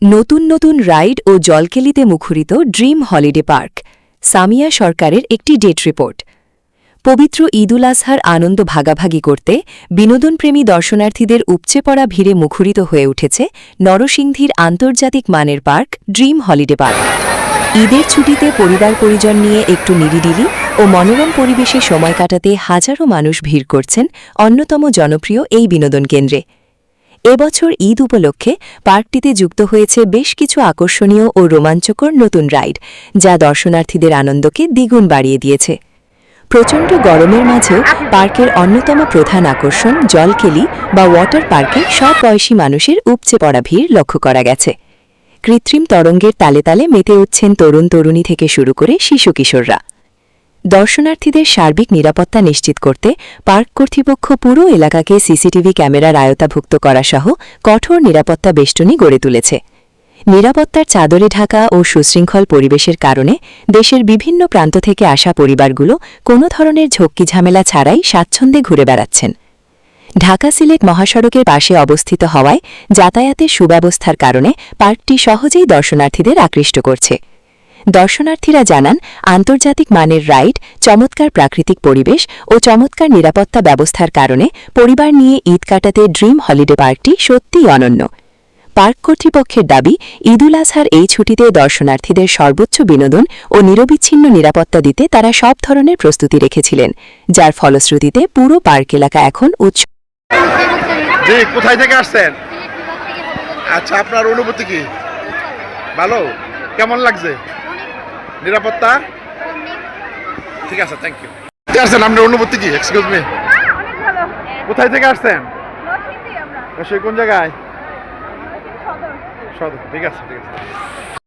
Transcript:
নতুন নতুন রাইড ও জলকেলিতে মুখরিত ড্রিম হলিডে পার্ক। সামিয়া সরকারের একটি ডেট রিপোর্ট। পবিত্র ঈদুল আজহার আনন্দ ভাগাভাগি করতে বিনোদনপ্রেমী দর্শনার্থীদের উপচে পড়া ভিড়ে মুখরিত হয়ে উঠেছে নরসিংদীর আন্তর্জাতিক মানের পার্ক ড্রিম হলিডে পার্ক। ঈদের ছুটিতে পরিবার পরিজন নিয়ে একটু নিরিবিলি ও মনোরম পরিবেশে সময় কাটাতে হাজারো মানুষ ভিড় করছেন অন্যতম জনপ্রিয় এই বিনোদন কেন্দ্রে। এবছর ঈদ উপলক্ষে পার্কটিতে যুক্ত হয়েছে বেশ কিছু আকর্ষণীয় ও রোমাঞ্চকর নতুন রাইড, যা দর্শনার্থীদের আনন্দকে দ্বিগুণ বাড়িয়ে দিয়েছে। প্রচণ্ড গরমের মাঝেও পার্কের অন্যতম প্রধান আকর্ষণ জলকেলি বা ওয়াটার পার্কে সব বয়সী মানুষের উপচে পড়া ভিড় লক্ষ্য করা গেছে। কৃত্রিম তরঙ্গের তালে তালে মেতে উঠছেন তরুণ তরুণী থেকে শুরু করে শিশু কিশোররা। দর্শনার্থীদের সার্বিক নিরাপত্তা নিশ্চিত করতে পার্ক কর্তৃপক্ষ পুরো এলাকাকে সিসিটিভি ক্যামেরার আয়তাভুক্ত করাসহ কঠোর নিরাপত্তা বেষ্টনী গড়ে তুলেছে। নিরাপত্তার চাদরে ঢাকা ও সুশৃঙ্খল পরিবেশের কারণে দেশের বিভিন্ন প্রান্ত থেকে আসা পরিবারগুলো কোনো ধরনের ঝক্কি ঝামেলা ছাড়াই স্বাচ্ছন্দ্যে ঘুরে বেড়াচ্ছেন। ঢাকা সিলেট মহাসড়কের পাশে অবস্থিত হওয়ায় যাতায়াতের সুব্যবস্থার কারণে পার্কটি সহজেই দর্শনার্থীদের আকৃষ্ট করছে। দর্শনার্থীরা জানান, আন্তর্জাতিক মানের রাইড, চমৎকার প্রাকৃতিক পরিবেশ ও চমৎকার নিরাপত্তা ব্যবস্থার কারণে পরিবার নিয়ে ঈদ কাটাতে ড্রিম হলিডে পার্কটি সত্যিই অনন্য। পার্ক কর্তৃপক্ষের দাবি, ঈদুল আজহার এই ছুটিতে দর্শনার্থীদের সর্বোচ্চ বিনোদন ও নিরবিচ্ছিন্ন নিরাপত্তা দিতে তারা সব ধরনের প্রস্তুতি রেখেছিলেন, যার ফলশ্রুতিতে পুরো পার্ক এলাকা এখন কোথায় থেকে আসছেন? আচ্ছা, আপনার অনুভূতি কি? ভালো? কেমন লাগছে? নিরাপত্তা ঠিক আছে, থ্যাংক ইউ। আসছেন, আপনার অনুভূতি কি? এক্সকিউজ মি, কোথায় থেকে আসছেন? কোন জায়গায়? সদর। ঠিক আছে, ঠিক আছে।